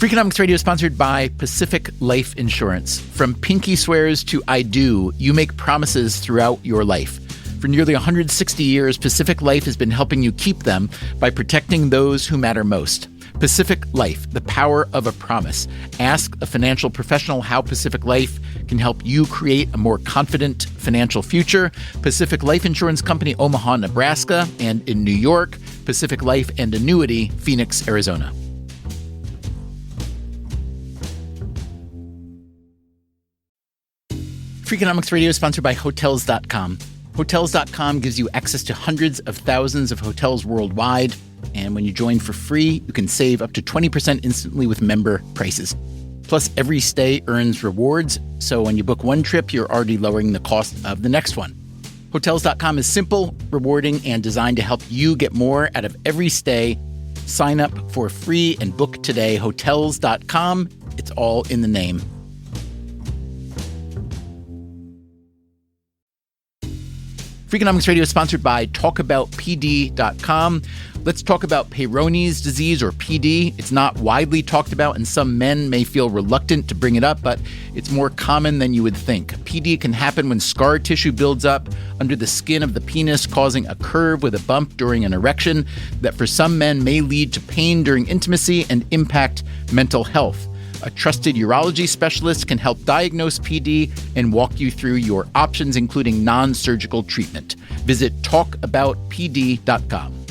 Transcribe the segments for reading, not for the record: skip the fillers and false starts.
Freakonomics Radio is sponsored by Pacific Life Insurance. From pinky swears to I do, you make promises throughout your life. For nearly 160 years, Pacific Life has been helping you keep them by protecting those who matter most. Pacific Life, the power of a promise. Ask a financial professional how Pacific Life can help you create a more confident financial future. Pacific Life Insurance Company, Omaha, Nebraska, and in New York, Pacific Life and Annuity, Phoenix, Arizona. Freakonomics Radio is sponsored by Hotels.com. Hotels.com gives you access to hundreds of thousands of hotels worldwide. And when you join for free, you can save up to 20% instantly with member prices. Plus, every stay earns rewards. So when you book one trip, you're already lowering the cost of the next one. Hotels.com is simple, rewarding, and designed to help you get more out of every stay. Sign up for free and book today. Hotels.com. It's all in the name. Freakonomics Radio is sponsored by TalkAboutPD.com. Let's talk about Peyronie's disease, or PD. It's not widely talked about, and some men may feel reluctant to bring it up, but it's more common than you would think. PD can happen when scar tissue builds up under the skin of the penis, causing a curve with a bump during an erection that for some men may lead to pain during intimacy and impact mental health. A trusted urology specialist can help diagnose PD and walk you through your options, including non-surgical treatment. Visit talkaboutpd.com.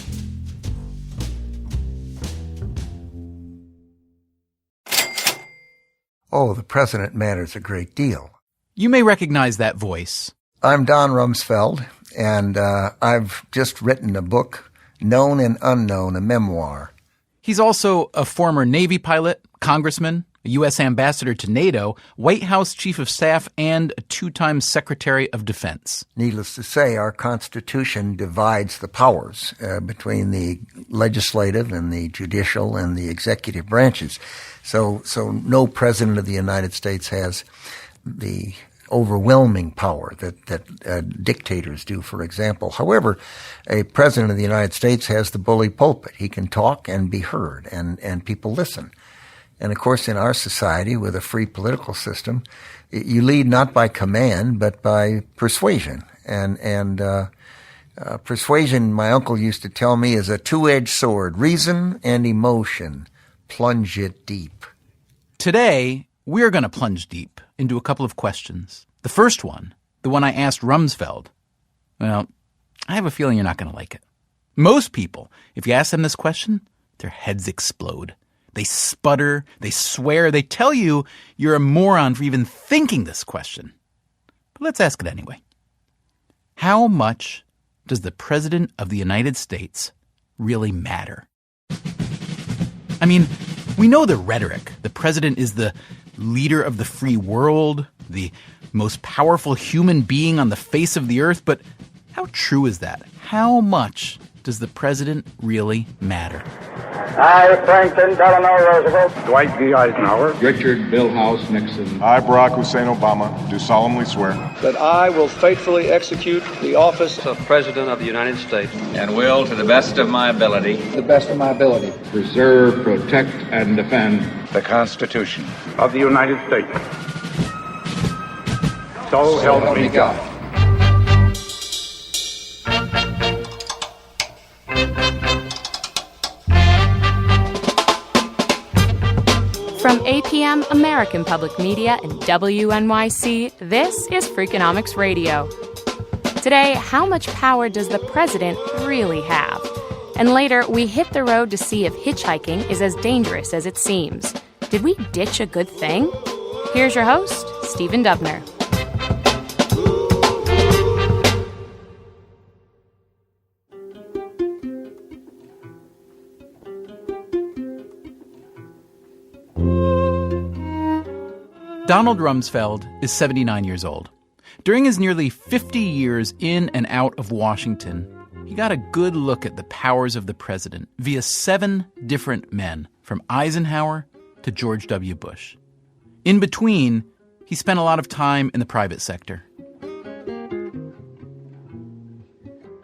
Oh, the president matters a great deal. You may recognize that voice. I'm Don Rumsfeld, and I've just written a book, Known and Unknown, a memoir. He's also a former Navy pilot, congressman, a U.S. ambassador to NATO, White House chief of staff, and a two-time Secretary of Defense. Needless to say, our Constitution divides the powers between the legislative and the judicial and the executive branches. So no president of the United States has the overwhelming power that dictators do, for example. However, a president of the United States has the bully pulpit. He can talk and be heard, and people listen. And of course, in our society, with a free political system, you lead not by command, but by persuasion. And persuasion, my uncle used to tell me, is a two-edged sword. Reason and emotion. Plunge it deep. Today, we're going to plunge deep into a couple of questions. The first one, the one I asked Rumsfeld, well, I have a feeling you're not going to like it. Most people, if you ask them this question, their heads explode. They sputter, they swear, they tell you you're a moron for even thinking this question. But let's ask it anyway. How much does the President of the United States really matter? I mean, we know the rhetoric. The president is the leader of the free world, the most powerful human being on the face of the earth, but how true is that? How much does the president really matter? I, Franklin Delano Roosevelt, Dwight D. Eisenhower, Richard Milhouse Nixon, I, Barack Hussein Obama, do solemnly swear that I will faithfully execute the office of President of the United States and will, to the best of my ability, preserve, protect, and defend the Constitution of the United States. So help me God. From APM American Public Media and WNYC, this is Freakonomics Radio. Today, how much power does the president really have? And later, we hit the road to see if hitchhiking is as dangerous as it seems. Did we ditch a good thing? Here's your host, Stephen Dubner. Donald Rumsfeld is 79 years old. During his nearly 50 years in and out of Washington, he got a good look at the powers of the president via 7 different men, from Eisenhower to George W. Bush. In between, he spent a lot of time in the private sector.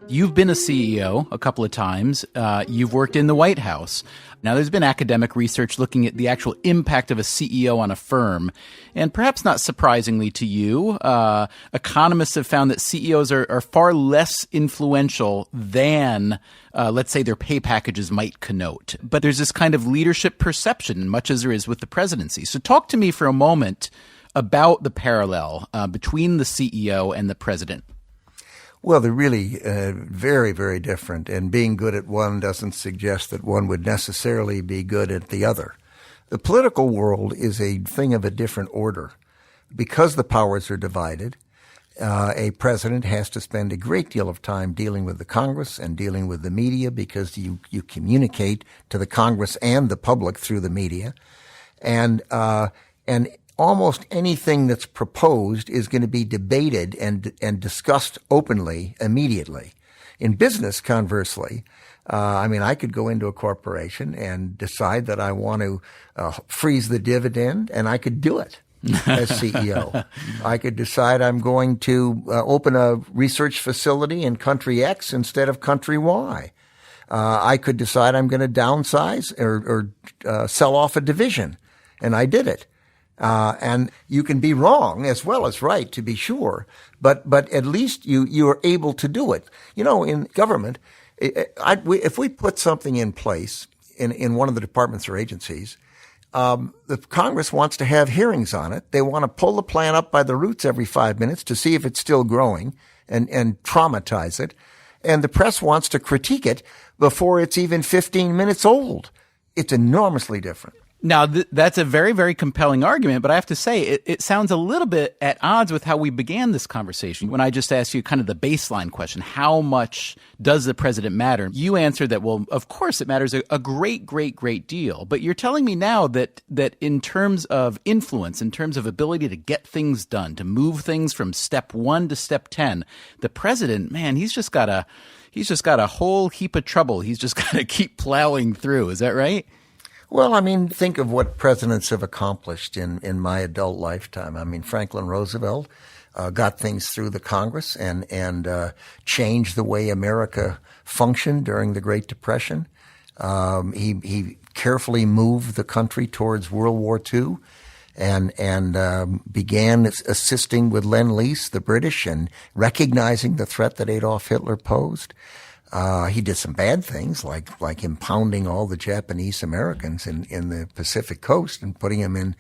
You've been a CEO a couple of times. You've worked in the White House. Now, there's been academic research looking at the actual impact of a CEO on a firm. And perhaps not surprisingly to you, economists have found that CEOs are far less influential than, let's say, their pay packages might connote. But there's this kind of leadership perception, much as there is with the presidency. So talk to me for a moment about the parallel between the CEO and the president. Well, they're really very, very different, and being good at one doesn't suggest that one would necessarily be good at the other. The political world is a thing of a different order. Because the powers are divided, a president has to spend a great deal of time dealing with the Congress and dealing with the media, because you communicate to the Congress and the public through the media. And almost anything that's proposed is going to be debated and discussed openly immediately. In business, conversely, I could go into a corporation and decide that I want to freeze the dividend, and I could do it as CEO. I could decide I'm going to open a research facility in country X instead of country Y. I could decide I'm going to downsize or sell off a division, and I did it. And you can be wrong as well as right, to be sure, but at least you are able to do it. You know, in government, if we put something in place in one of the departments or agencies, the Congress wants to have hearings on it. They want to pull the plant up by the roots every 5 minutes to see if it's still growing and traumatize it. And the press wants to critique it before it's even 15 minutes old. It's enormously different. Now, that's a very, very compelling argument, but I have to say it sounds a little bit at odds with how we began this conversation. When I just asked you kind of the baseline question, how much does the president matter? You answered that, well, of course it matters a great, great, great deal. But you're telling me now that in terms of influence, in terms of ability to get things done, to move things from step 1 to step 10, the president, man, he's just got a whole heap of trouble. He's just got to keep plowing through. Is that right? Well, think of what presidents have accomplished in my adult lifetime. Franklin Roosevelt got things through the Congress and changed the way America functioned during the Great Depression. He carefully moved the country towards World War II and began assisting with Lend-Lease, the British, and recognizing the threat that Adolf Hitler posed. He did some bad things, like impounding all the Japanese Americans in the Pacific Coast and putting them in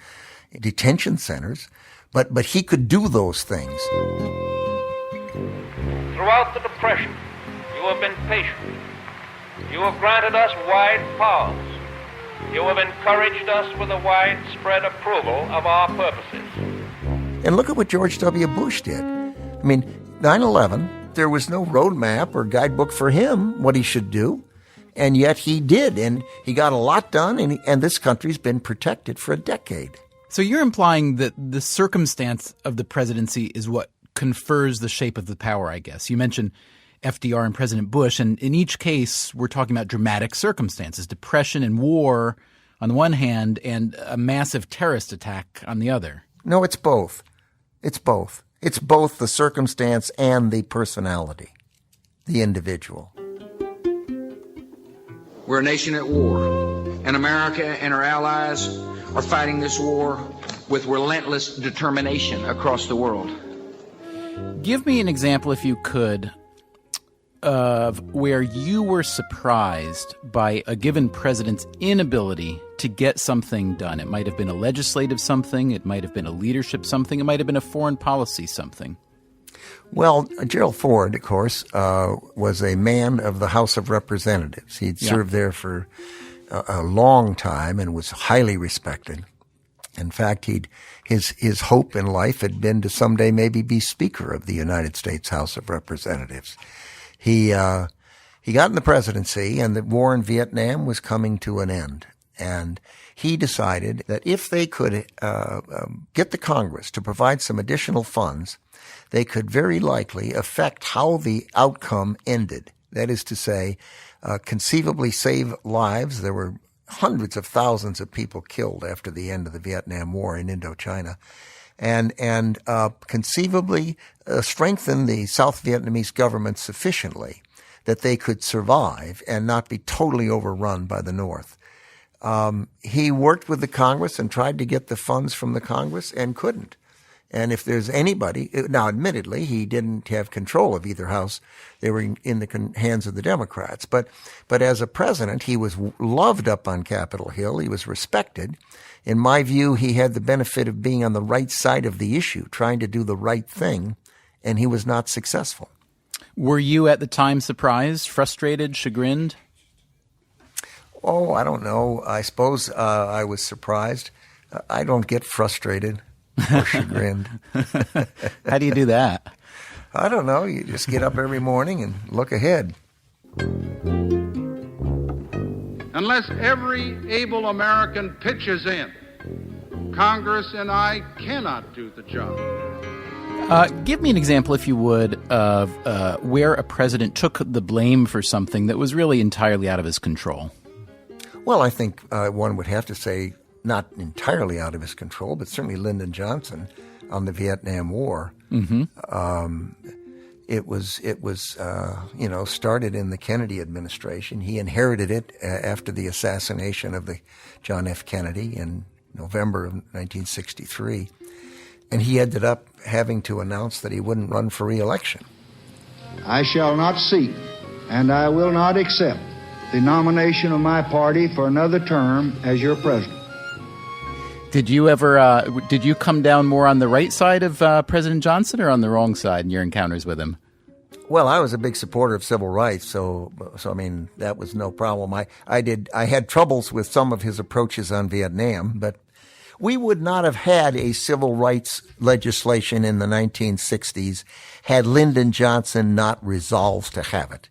detention centers. But he could do those things. Throughout the Depression, you have been patient. You have granted us wide powers. You have encouraged us with a widespread approval of our purposes. And look at what George W. Bush did. 9/11. There was no roadmap or guidebook for him what he should do, and yet he did, and he got a lot done, and this country's been protected for a decade. So you're implying that the circumstance of the presidency is what confers the shape of the power, I guess. You mentioned FDR and President Bush, and in each case, we're talking about dramatic circumstances, depression and war on the one hand, and a massive terrorist attack on the other. No, it's both. It's both. It's both the circumstance and the personality, the individual. We're a nation at war, and America and our allies are fighting this war with relentless determination across the world. Give me an example, if you could, of where you were surprised by a given president's inability to get something done. It might have been a legislative something, it might have been a leadership something, it might have been a foreign policy something. Well, Gerald Ford, of course, was a man of the House of Representatives. He'd served there for a long time and was highly respected. In fact, his hope in life had been to someday maybe be Speaker of the United States House of Representatives. He got in the presidency, and the war in Vietnam was coming to an end. And he decided that if they could get the Congress to provide some additional funds, they could very likely affect how the outcome ended. That is to say, conceivably save lives. There were hundreds of thousands of people killed after the end of the Vietnam War in Indochina. And conceivably strengthen the South Vietnamese government sufficiently that they could survive and not be totally overrun by the North. He worked with the Congress and tried to get the funds from the Congress and couldn't. And if there's anybody, now admittedly, he didn't have control of either house. They were in the hands of the Democrats. But as a president, he was loved up on Capitol Hill. He was respected. In my view, he had the benefit of being on the right side of the issue, trying to do the right thing, and he was not successful. Were you at the time surprised, frustrated, chagrined? Oh, I don't know. I suppose I was surprised. I don't get frustrated or chagrined. How do you do that? I don't know. You just get up every morning and look ahead. Unless every able American pitches in, Congress and I cannot do the job. Give me an example, if you would, of where a president took the blame for something that was really entirely out of his control. Well, I think one would have to say not entirely out of his control, but certainly Lyndon Johnson on the Vietnam War. Mm-hmm. It was started in the Kennedy administration. He inherited it after the assassination of the John F. Kennedy in November of 1963. And he ended up having to announce that he wouldn't run for re-election. I shall not seek, and I will not accept the nomination of my party for another term as your president. Did you ever, did you come down more on the right side of President Johnson or on the wrong side in your encounters with him? Well, I was a big supporter of civil rights, so I mean, that was no problem. I had troubles with some of his approaches on Vietnam, but we would not have had a civil rights legislation in the 1960s had Lyndon Johnson not resolved to have it.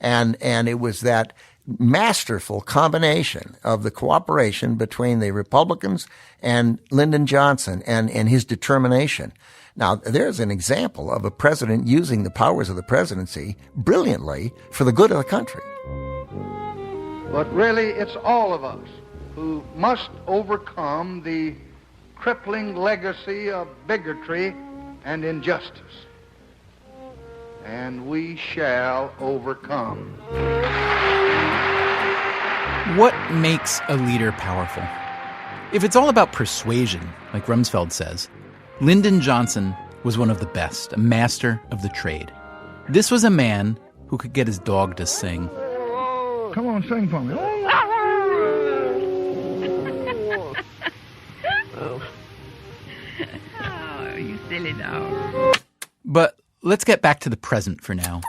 And it was that masterful combination of the cooperation between the Republicans and Lyndon Johnson and his determination. Now, there's an example of a president using the powers of the presidency brilliantly for the good of the country. But really, it's all of us who must overcome the crippling legacy of bigotry and injustice. And we shall overcome. What makes a leader powerful? If it's all about persuasion, like Rumsfeld says, Lyndon Johnson was one of the best, a master of the trade. This was a man who could get his dog to sing. Come on, sing for me. Oh, you silly dog. But let's get back to the present for now.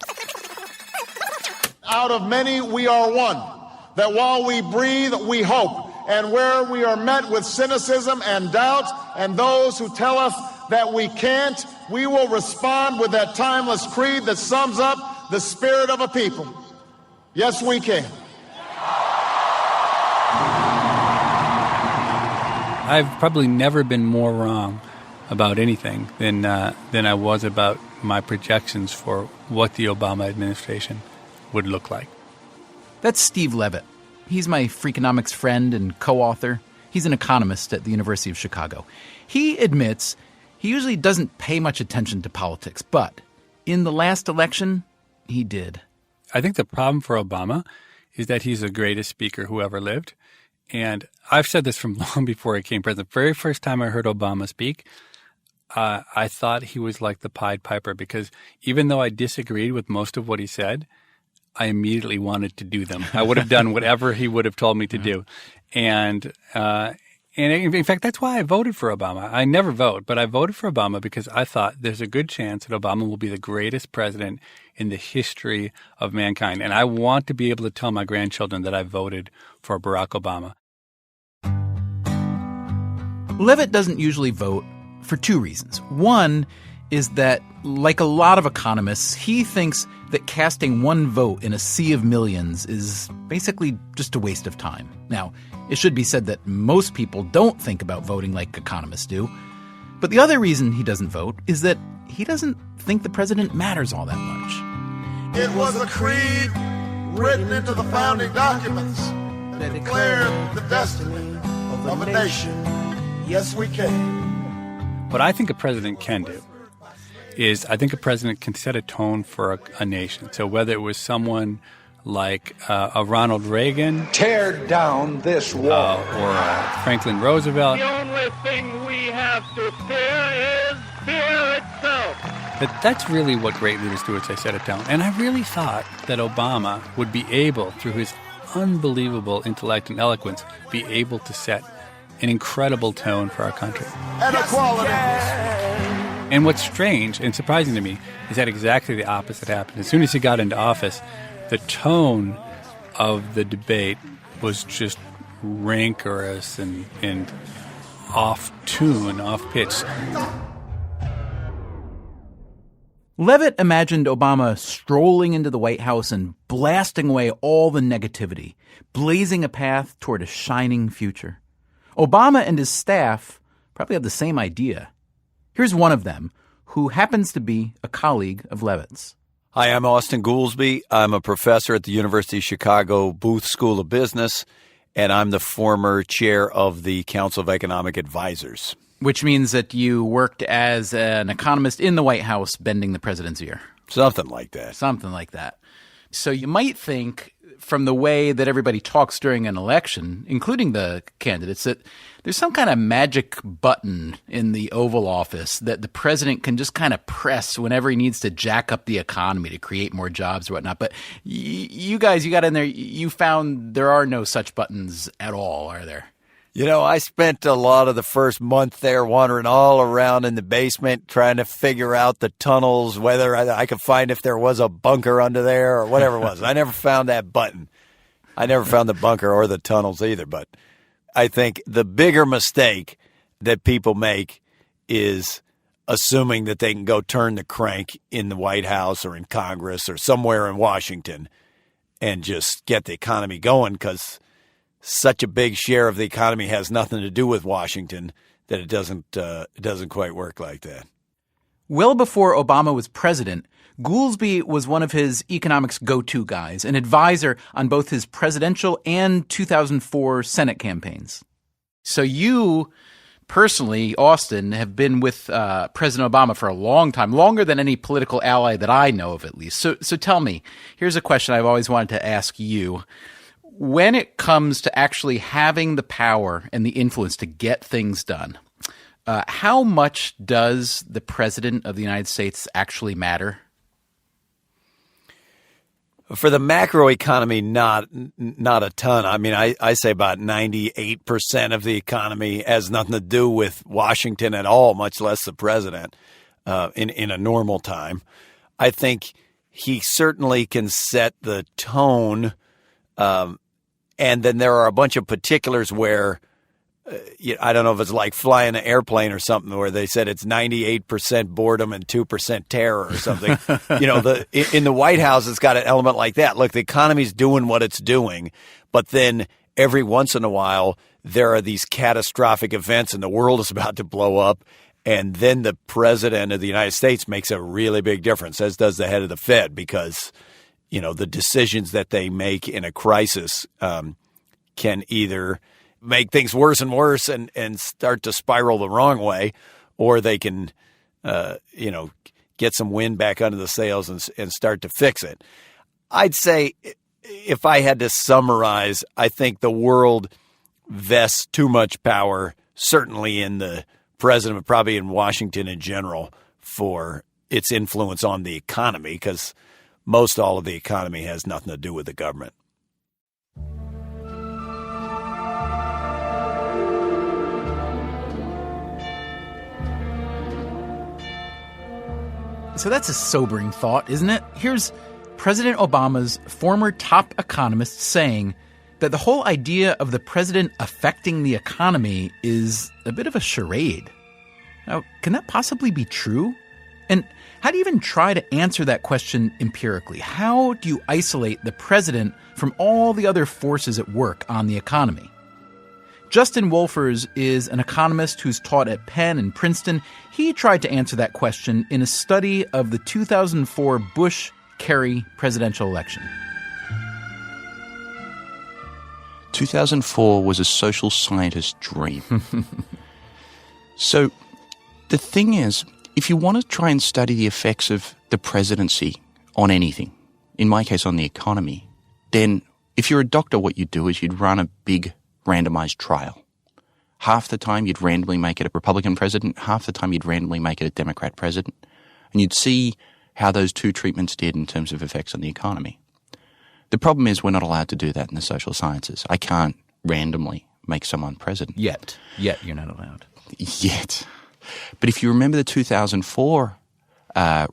Out of many, we are one. That while we breathe, we hope. And where we are met with cynicism and doubt, and those who tell us that we can't, we will respond with that timeless creed that sums up the spirit of a people. Yes, we can. I've probably never been more wrong about anything than I was about my projections for what the Obama administration would look like. That's Steve Levitt. He's my Freakonomics friend and co-author. He's an economist at the University of Chicago. He admits he usually doesn't pay much attention to politics, but in the last election, he did. I think the problem for Obama is that he's the greatest speaker who ever lived. And I've said this from long before he became president. The very first time I heard Obama speak, I thought he was like the Pied Piper, because even though I disagreed with most of what he said, I immediately wanted to do them. I would have done whatever he would have told me to do. And in fact, that's why I voted for Obama. I never vote, but I voted for Obama because I thought there's a good chance that Obama will be the greatest president in the history of mankind. And I want to be able to tell my grandchildren that I voted for Barack Obama. Levitt doesn't usually vote for two reasons. One is that, like a lot of economists, he thinks that casting one vote in a sea of millions is basically just a waste of time. Now, it should be said that most people don't think about voting like economists do. But the other reason he doesn't vote is that he doesn't think the president matters all that much. It was a creed written into the founding documents that declared the destiny of a nation. Yes, we can. What I think a president can do is I think a president can set a tone for a nation. So whether it was someone like a Ronald Reagan, tear down this wall, or Franklin Roosevelt, the only thing we have to fear is fear itself. that's really what great leaders do, is they set a tone. And I really thought that Obama would be able, through his unbelievable intellect and eloquence, be able to set an incredible tone for our country. And equality. And what's strange and surprising to me is that exactly the opposite happened. As soon as he got into office, the tone of the debate was just rancorous and off-tune, off-pitch. Levitt imagined Obama strolling into the White House and blasting away all the negativity, blazing a path toward a shining future. Obama and his staff probably had the same idea. Here's one of them, who happens to be a colleague of Levitt's. Hi, I'm Austin Goolsbee. I'm a professor at the University of Chicago Booth School of Business, and I'm the former chair of the Council of Economic Advisors. Which means that you worked as an economist in the White House bending the president's ear. Something like that. Something like that. So you might think, from the way that everybody talks during an election, including the candidates, that there's some kind of magic button in the Oval Office that the president can just kind of press whenever he needs to jack up the economy to create more jobs or whatnot. But you guys, you got in there, you found there are no such buttons at all, are there? You know, I spent a lot of the first month there wandering all around in the basement trying to figure out the tunnels, whether I could find if there was a bunker under there or whatever it was. I never found that button. I never found the bunker or the tunnels either. But I think the bigger mistake that people make is assuming that they can go turn the crank in the White House or in Congress or somewhere in Washington and just get the economy going, because such a big share of the economy has nothing to do with Washington that it doesn't quite work like that. Well before Obama was president, Goolsbee was one of his economics go-to guys, an advisor on both his presidential and 2004 Senate campaigns. So you personally, Austin, have been with President Obama for a long time, longer than any political ally that I know of, at least. So tell me, here's a question I've always wanted to ask you. When it comes to actually having the power and the influence to get things done, how much does the president of the United States actually matter? For the macroeconomy, not a ton. I mean, I say about 98% of the economy has nothing to do with Washington at all, much less the president in a normal time. I think he certainly can set the tone. And then there are a bunch of particulars where I don't know if it's like flying an airplane or something where they said it's 98% boredom and 2% terror or something. In the White House, it's got an element like that. Look, the economy's doing what it's doing, but then every once in a while there are these catastrophic events and the world is about to blow up. And then the president of the United States makes a really big difference, as does the head of the Fed, because the decisions that they make in a crisis can either make things worse and worse and start to spiral the wrong way, or they can, get some wind back under the sails and start to fix it. I'd say, if I had to summarize, I think the world vests too much power, certainly in the president, but probably in Washington in general, for its influence on the economy, because most all of the economy has nothing to do with the government. So that's a sobering thought, isn't it? Here's President Obama's former top economist saying that the whole idea of the president affecting the economy is a bit of a charade. Now, can that possibly be true? And how do you even try to answer that question empirically? How do you isolate the president from all the other forces at work on the economy? Justin Wolfers is an economist who's taught at Penn and Princeton. He tried to answer that question in a study of the 2004 Bush-Kerry presidential election. 2004 was a social scientist's dream. So the thing is, If you want to try and study the effects of the presidency on anything, in my case on the economy, then if you're a doctor, what you'd do is you'd run a big randomized trial. Half the time you'd randomly make it a Republican president, half the time you'd randomly make it a Democrat president, and you'd see how those two treatments did in terms of effects on the economy. The problem is we're not allowed to do that in the social sciences. I can't randomly make someone president. Yet you're not allowed. Yet. But if you remember the 2004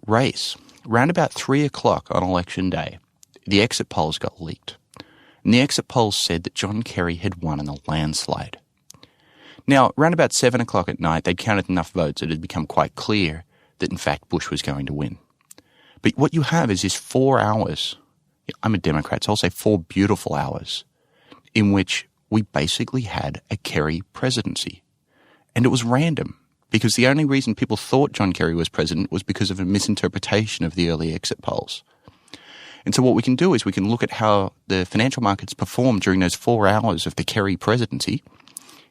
race, around about 3 o'clock on Election Day, the exit polls got leaked. And the exit polls said that John Kerry had won in a landslide. Now, around about 7 o'clock at night, they'd counted enough votes that it had become quite clear that, in fact, Bush was going to win. But what you have is this 4 hours, I'm a Democrat, so I'll say 4 beautiful hours, in which we basically had a Kerry presidency. And it was random, because the only reason people thought John Kerry was president was because of a misinterpretation of the early exit polls. And so what we can do is we can look at how the financial markets performed during those 4 hours of the Kerry presidency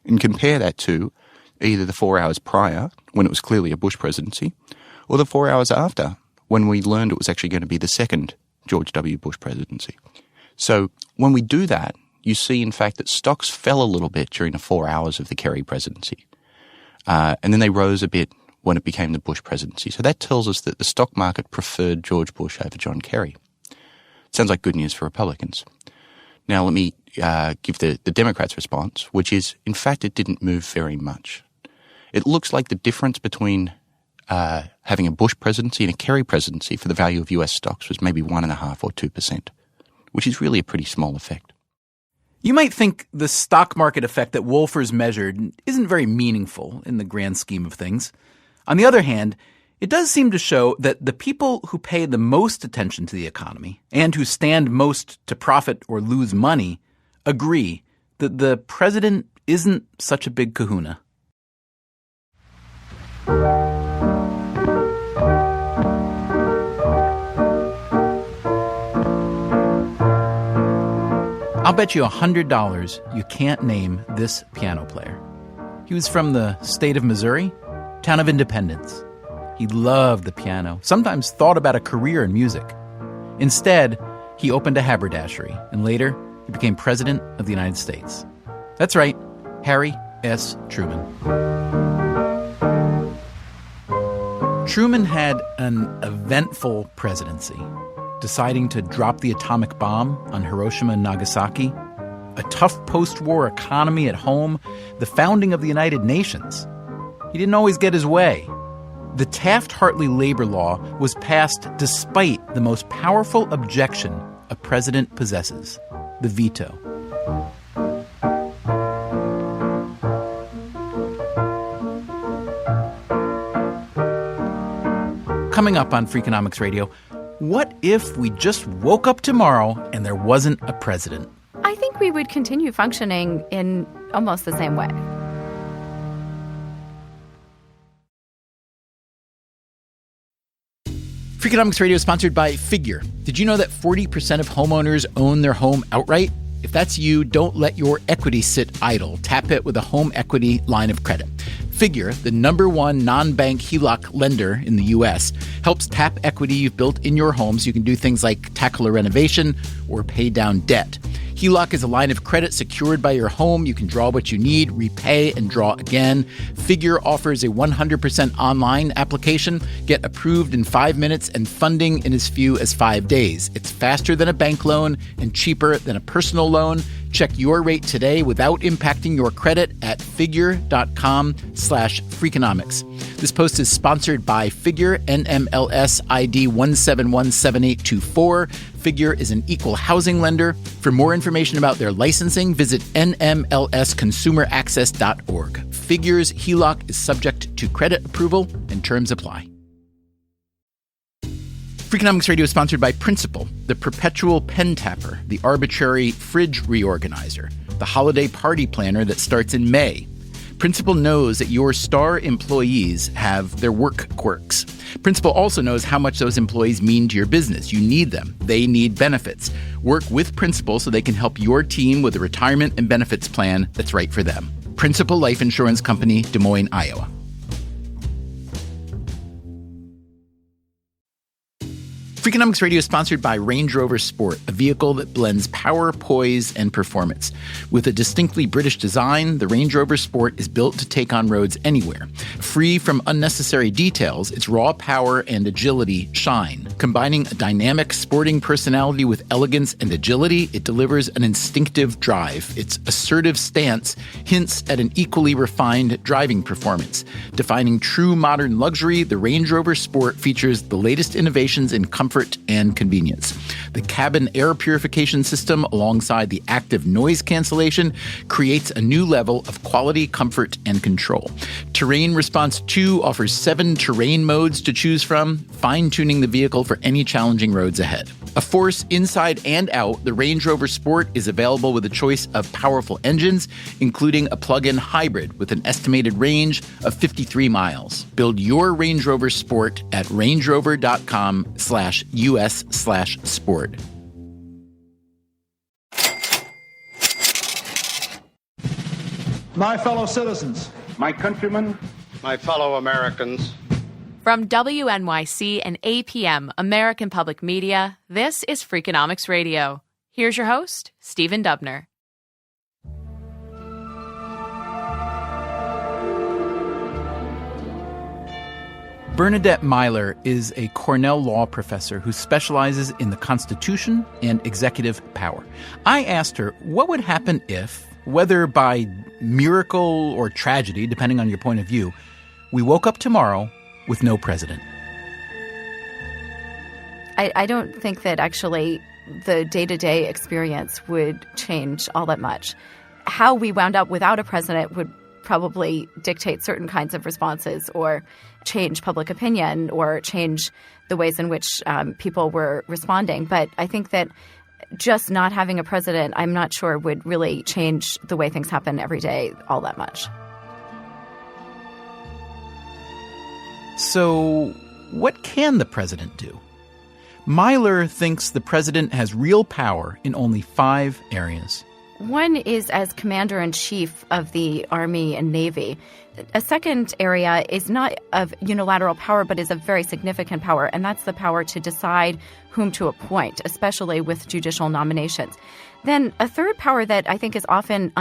and compare that to either the 4 hours prior, when it was clearly a Bush presidency, or the 4 hours after, when we learned it was actually going to be the second George W. Bush presidency. So when we do that, you see, in fact, that stocks fell a little bit during the 4 hours of the Kerry presidency. And then they rose a bit when it became the Bush presidency. So that tells us that the stock market preferred George Bush over John Kerry. Sounds like good news for Republicans. Now let me give the Democrats' response, which is, in fact, it didn't move very much. It looks like the difference between having a Bush presidency and a Kerry presidency for the value of U.S. stocks was maybe 1.5 or 2%, which is really a pretty small effect. You might think the stock market effect that Wolfers measured isn't very meaningful in the grand scheme of things. On the other hand, it does seem to show that the people who pay the most attention to the economy and who stand most to profit or lose money agree that the president isn't such a big kahuna. I'll bet you $100 you can't name this piano player. He was from the state of Missouri, town of Independence. He loved the piano, sometimes thought about a career in music. Instead, he opened a haberdashery, and later he became president of the United States. That's right, Harry S. Truman. Truman had an eventful presidency, deciding to drop the atomic bomb on Hiroshima and Nagasaki, a tough post-war economy at home, the founding of the United Nations. He didn't always get his way. The Taft-Hartley labor law was passed despite the most powerful objection a president possesses, the veto. Coming up on Freakonomics Radio, what if we just woke up tomorrow and there wasn't a president? I think we would continue functioning in almost the same way. Freakonomics Radio is sponsored by Figure. Did you know that 40% of homeowners own their home outright? If that's you, don't let your equity sit idle. Tap it with a home equity line of credit. Figure, the #1 non-bank HELOC lender in the U.S., helps tap equity you've built in your home so you can do things like tackle a renovation or pay down debt. HELOC is a line of credit secured by your home. You can draw what you need, repay, and draw again. Figure offers a 100% online application. Get approved in 5 minutes and funding in as few as 5 days. It's faster than a bank loan and cheaper than a personal loan. Check your rate today without impacting your credit at figure.com/Freakonomics. This post is sponsored by Figure, NMLS ID 1717824. Figure is an equal housing lender. For more information about their licensing, visit nmlsconsumeraccess.org. Figure's HELOC is subject to credit approval and terms apply. Freakonomics Radio is sponsored by Principal, the perpetual pen tapper, the arbitrary fridge reorganizer, the holiday party planner that starts in May. Principal knows that your star employees have their work quirks. Principal also knows how much those employees mean to your business. You need them. They need benefits. Work with Principal so they can help your team with a retirement and benefits plan that's right for them. Principal Life Insurance Company, Des Moines, Iowa. Freakonomics Radio is sponsored by Range Rover Sport, a vehicle that blends power, poise, and performance. With a distinctly British design, the Range Rover Sport is built to take on roads anywhere. Free from unnecessary details, its raw power and agility shine. Combining a dynamic sporting personality with elegance and agility, it delivers an instinctive drive. Its assertive stance hints at an equally refined driving performance. Defining true modern luxury, the Range Rover Sport features the latest innovations in comfort and convenience. The cabin air purification system, alongside the active noise cancellation, creates a new level of quality, comfort, and control. Terrain Response 2 offers 7 terrain modes to choose from, fine-tuning the vehicle for any challenging roads ahead. A force inside and out, the Range Rover Sport is available with a choice of powerful engines, including a plug-in hybrid with an estimated range of 53 miles. Build your Range Rover Sport at rangerover.com/US/sport. My fellow citizens, my countrymen, my fellow Americans. From WNYC and APM, American Public Media, this is Freakonomics Radio. Here's your host, Stephen Dubner. Bernadette Myler is a Cornell law professor who specializes in the Constitution and executive power. I asked her what would happen if, whether by miracle or tragedy, depending on your point of view, we woke up tomorrow with no president. I don't think that actually the day-to-day experience would change all that much. How we wound up without a president would probably dictate certain kinds of responses or change public opinion or change the ways in which people were responding. But I think that just not having a president, I'm not sure would really change the way things happen every day all that much. So, what can the president do? Myler thinks the president has real power in only 5 areas. One is as commander-in-chief of the Army and Navy. A second area is not of unilateral power, but is of very significant power, and that's the power to decide whom to appoint, especially with judicial nominations. Then a third power that I think is often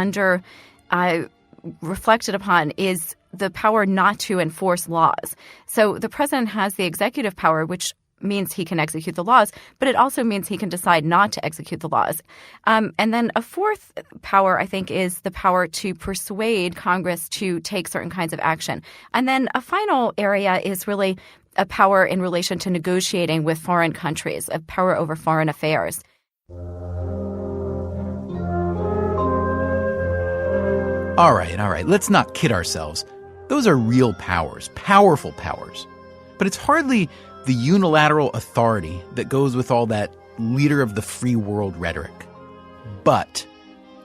reflected upon is the power not to enforce laws. So the president has the executive power, which means he can execute the laws, but it also means he can decide not to execute the laws. And then a fourth power, I think, is the power to persuade Congress to take certain kinds of action. And then a final area is really a power in relation to negotiating with foreign countries, a power over foreign affairs. All right. Let's not kid ourselves. Those are real powers, powerful powers. But it's hardly the unilateral authority that goes with all that leader of the free world rhetoric. But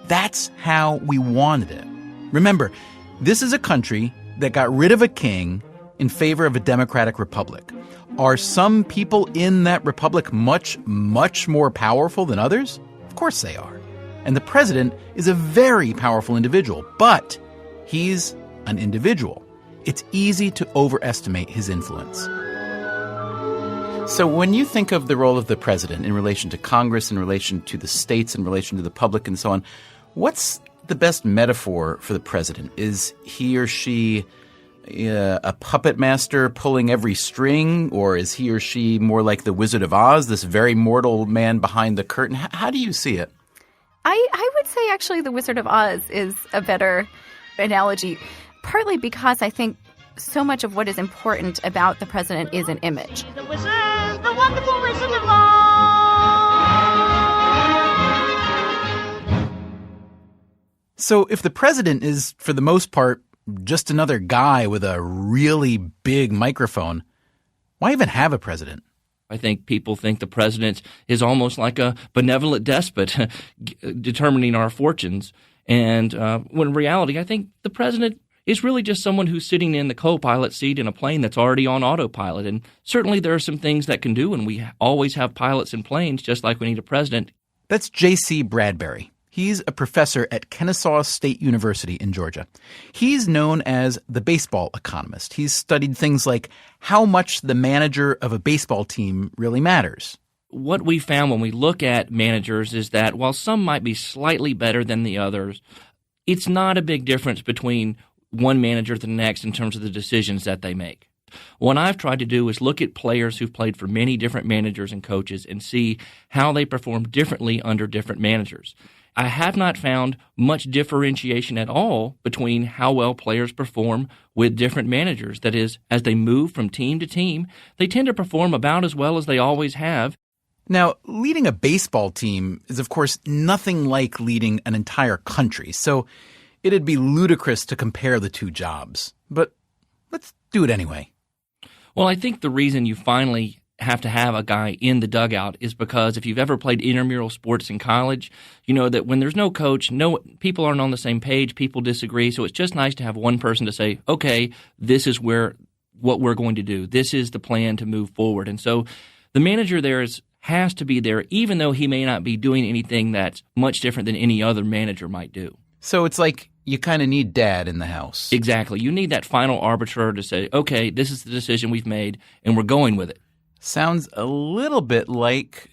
that's how we wanted it. Remember, this is a country that got rid of a king in favor of a democratic republic. Are some people in that republic much, much more powerful than others? Of course they are. And the president is a very powerful individual, but he's an individual. It's easy to overestimate his influence. So when you think of the role of the president in relation to Congress, in relation to the states, in relation to the public and so on, what's the best metaphor for the president? Is he or she a puppet master pulling every string, or is he or she more like the Wizard of Oz, this very mortal man behind the curtain? How do you see it? I would say actually the Wizard of Oz is a better analogy, partly because I think so much of what is important about the president is an image. The wizard, the wonderful Wizard of Oz. So if the president is, for the most part, just another guy with a really big microphone, why even have a president? I think people think the president is almost like a benevolent despot determining our fortunes. And when in reality, I think the president is really just someone who's sitting in the co-pilot seat in a plane that's already on autopilot. And certainly there are some things that can do, and we always have pilots in planes, just like we need a president. That's J.C. Bradbury. He's a professor at Kennesaw State University in Georgia. He's known as the baseball economist. He's studied things like how much the manager of a baseball team really matters. What we found when we look at managers is that while some might be slightly better than the others, it's not a big difference between one manager to the next in terms of the decisions that they make. What I've tried to do is look at players who've played for many different managers and coaches and see how they perform differently under different managers. I have not found much differentiation at all between how well players perform with different managers. That is, as they move from team to team, they tend to perform about as well as they always have. Now, leading a baseball team is, of course, nothing like leading an entire country, so it'd be ludicrous to compare the two jobs. But let's do it anyway. Well, I think the reason you finally have to have a guy in the dugout is because if you've ever played intramural sports in college, you know that when there's no coach, people aren't on the same page, people disagree, so it's just nice to have one person to say, okay, this is what we're going to do. This is the plan to move forward. And so the manager there has to be there, even though he may not be doing anything that's much different than any other manager might do. So it's like you kind of need dad in the house. Exactly. You need that final arbiter to say, okay, this is the decision we've made, and we're going with it. Sounds a little bit like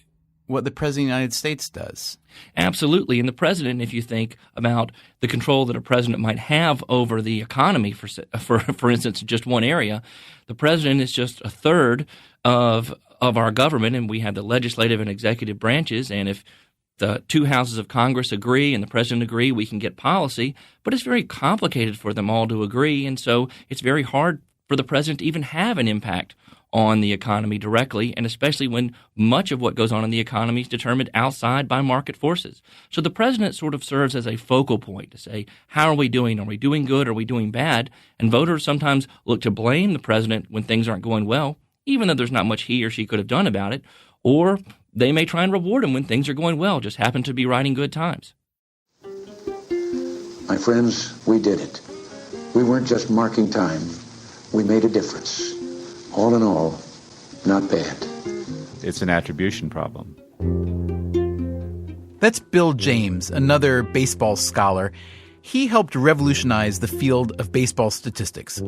what the President of the United States does. Absolutely. And the president, if you think about the control that a president might have over the economy, for instance, just one area, the president is just a third of our government, and we have the legislative and executive branches. And if the two houses of Congress agree and the president agree, we can get policy. But it's very complicated for them all to agree, and so it's very hard for the president to even have an impact on the economy directly, and especially when much of what goes on in the economy is determined outside by market forces. So the president sort of serves as a focal point to say, how are we doing? Are we doing good? Are we doing bad? And voters sometimes look to blame the president when things aren't going well, even though there's not much he or she could have done about it, or they may try and reward him when things are going well, just happen to be riding good times. My friends, we did it. We weren't just marking time. We made a difference. All in all, not bad. It's an attribution problem. That's Bill James, another baseball scholar. He helped revolutionize the field of baseball statistics.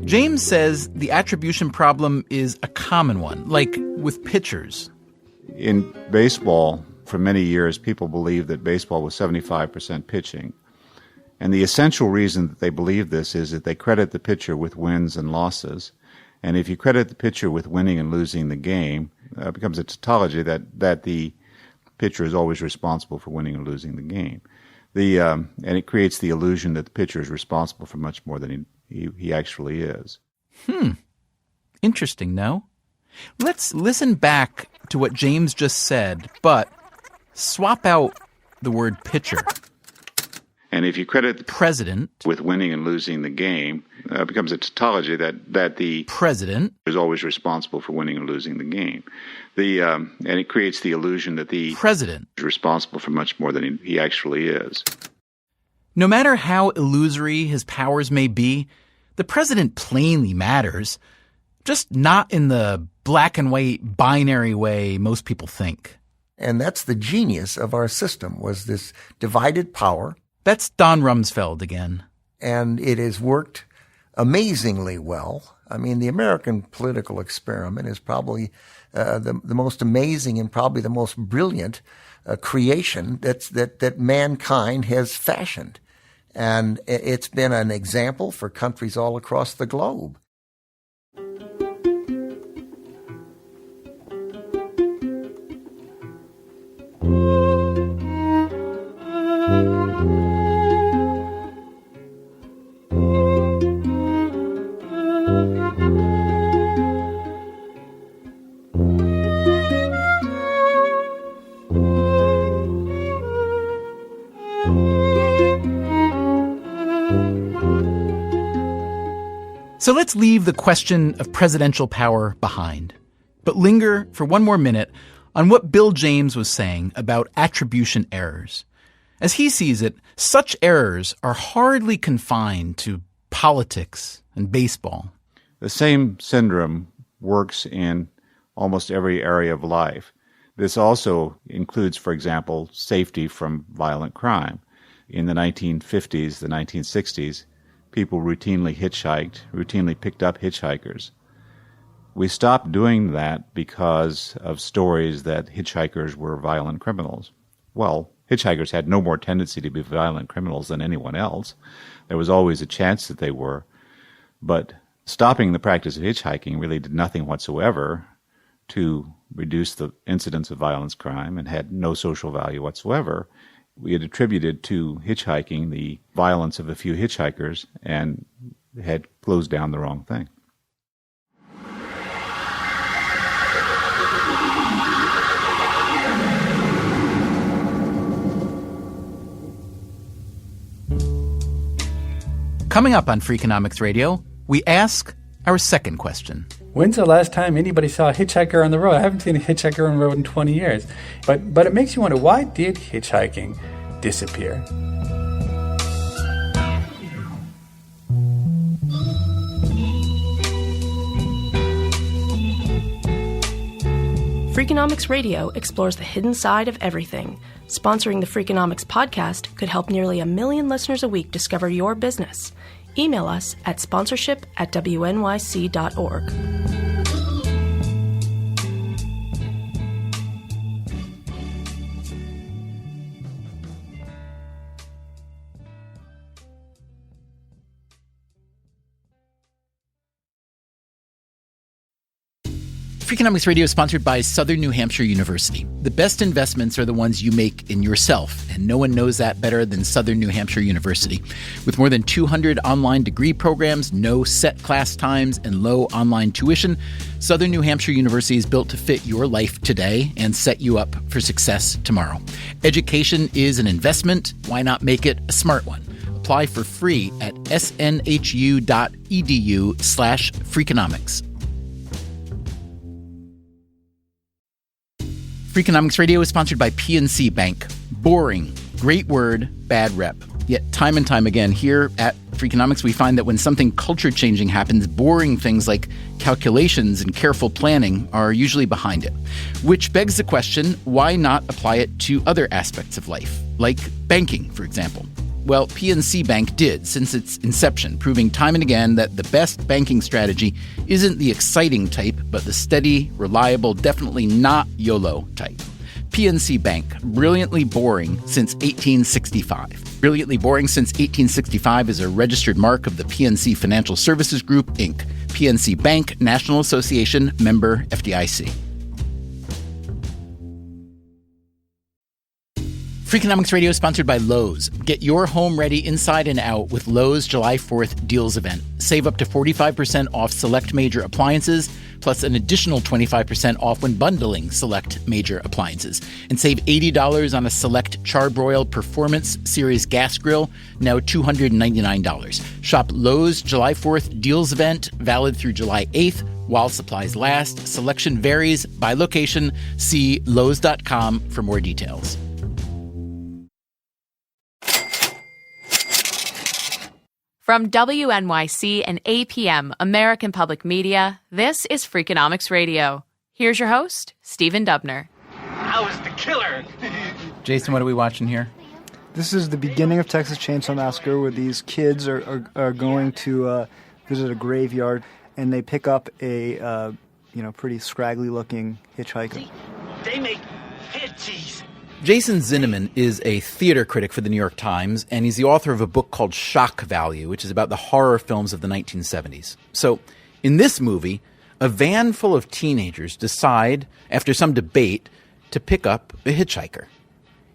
James says the attribution problem is a common one, like with pitchers. In baseball, for many years, people believed that baseball was 75% pitching. And the essential reason that they believe this is that they credit the pitcher with wins and losses. And if you credit the pitcher with winning and losing the game, it becomes a tautology that the pitcher is always responsible for winning and losing the game. And it creates the illusion that the pitcher is responsible for much more than he actually is. Interesting, no? Let's listen back to what James just said, but swap out the word pitcher. And if you credit the president with winning and losing the game, it becomes a tautology that the president is always responsible for winning and losing the game. And it creates the illusion that the president is responsible for much more than he actually is. No matter how illusory his powers may be, the president plainly matters, just not in the black and white binary way most people think. And that's the genius of our system, was this divided power. That's Don Rumsfeld again. And it has worked amazingly well. I mean, the American political experiment is probably the most amazing and probably the most brilliant creation that mankind has fashioned. And it's been an example for countries all across the globe. So let's leave the question of presidential power behind, but linger for one more minute on what Bill James was saying about attribution errors. As he sees it, such errors are hardly confined to politics and baseball. The same syndrome works in almost every area of life. This also includes, for example, safety from violent crime. In the 1950s, the 1960s, people routinely hitchhiked, routinely picked up hitchhikers. We stopped doing that because of stories that hitchhikers were violent criminals. Well, hitchhikers had no more tendency to be violent criminals than anyone else. There was always a chance that they were. But stopping the practice of hitchhiking really did nothing whatsoever to reduce the incidence of violence crime and had no social value whatsoever. We had attributed to hitchhiking the violence of a few hitchhikers and had closed down the wrong thing. Coming up on Freakonomics Radio, we ask our second question. When's the last time anybody saw a hitchhiker on the road? I haven't seen a hitchhiker on the road in 20 years. But it makes you wonder, why did hitchhiking disappear? Freakonomics Radio explores the hidden side of everything. Sponsoring the Freakonomics podcast could help nearly 1 million listeners a week discover your business. Email us at sponsorship@wnyc.org. Freakonomics Radio is sponsored by Southern New Hampshire University. The best investments are the ones you make in yourself, and no one knows that better than Southern New Hampshire University. With more than 200 online degree programs, no set class times, and low online tuition, Southern New Hampshire University is built to fit your life today and set you up for success tomorrow. Education is an investment. Why not make it a smart one? Apply for free at snhu.edu/Freakonomics. Freakonomics Radio is sponsored by PNC Bank. Boring, great word, bad rep. Yet time and time again here at Freakonomics, we find that when something culture-changing happens, boring things like calculations and careful planning are usually behind it. Which begs the question, why not apply it to other aspects of life, like banking, for example? Well, PNC Bank did since its inception, proving time and again that the best banking strategy isn't the exciting type, but the steady, reliable, definitely not YOLO type. PNC Bank, brilliantly boring since 1865. Brilliantly boring since 1865 is a registered mark of the PNC Financial Services Group, Inc. PNC Bank, National Association, member FDIC. Freakonomics Radio is sponsored by Lowe's. Get your home ready inside and out with Lowe's July 4th deals event. Save up to 45% off select major appliances, plus an additional 25% off when bundling select major appliances. And save $80 on a select Charbroil Performance Series gas grill, now $299. Shop Lowe's July 4th deals event, valid through July 8th, while supplies last. Selection varies by location. See Lowe's.com for more details. From WNYC and APM, American Public Media, this is Freakonomics Radio. Here's your host, Stephen Dubner. I was the killer. Jason, what are we watching here? This is the beginning of Texas Chainsaw Massacre, where these kids are going to visit a graveyard, and they pick up a pretty scraggly-looking hitchhiker. They make head cheese. Jason Zinnemann is a theater critic for the New York Times, and he's the author of a book called Shock Value, which is about the horror films of the 1970s. So, in this movie, a van full of teenagers decide, after some debate, to pick up a hitchhiker.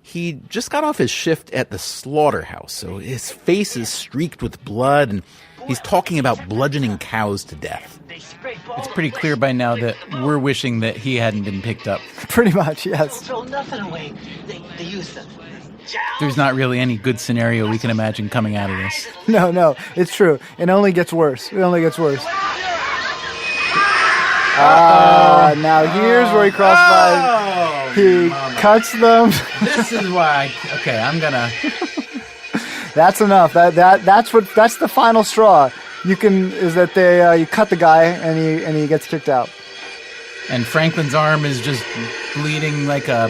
He just got off his shift at the slaughterhouse, so his face is streaked with blood, and he's talking about bludgeoning cows to death. It's pretty clear by now that we're wishing that he hadn't been picked up. Pretty much, yes. Throw nothing away. They use them. There's not really any good scenario we can imagine coming out of this. No, it's true. It only gets worse. Now here's where he crossed by. He cuts them. This is why. Okay, I'm gonna. That's enough. That's the final straw. You cut the guy and he gets kicked out. And Franklin's arm is just bleeding like a...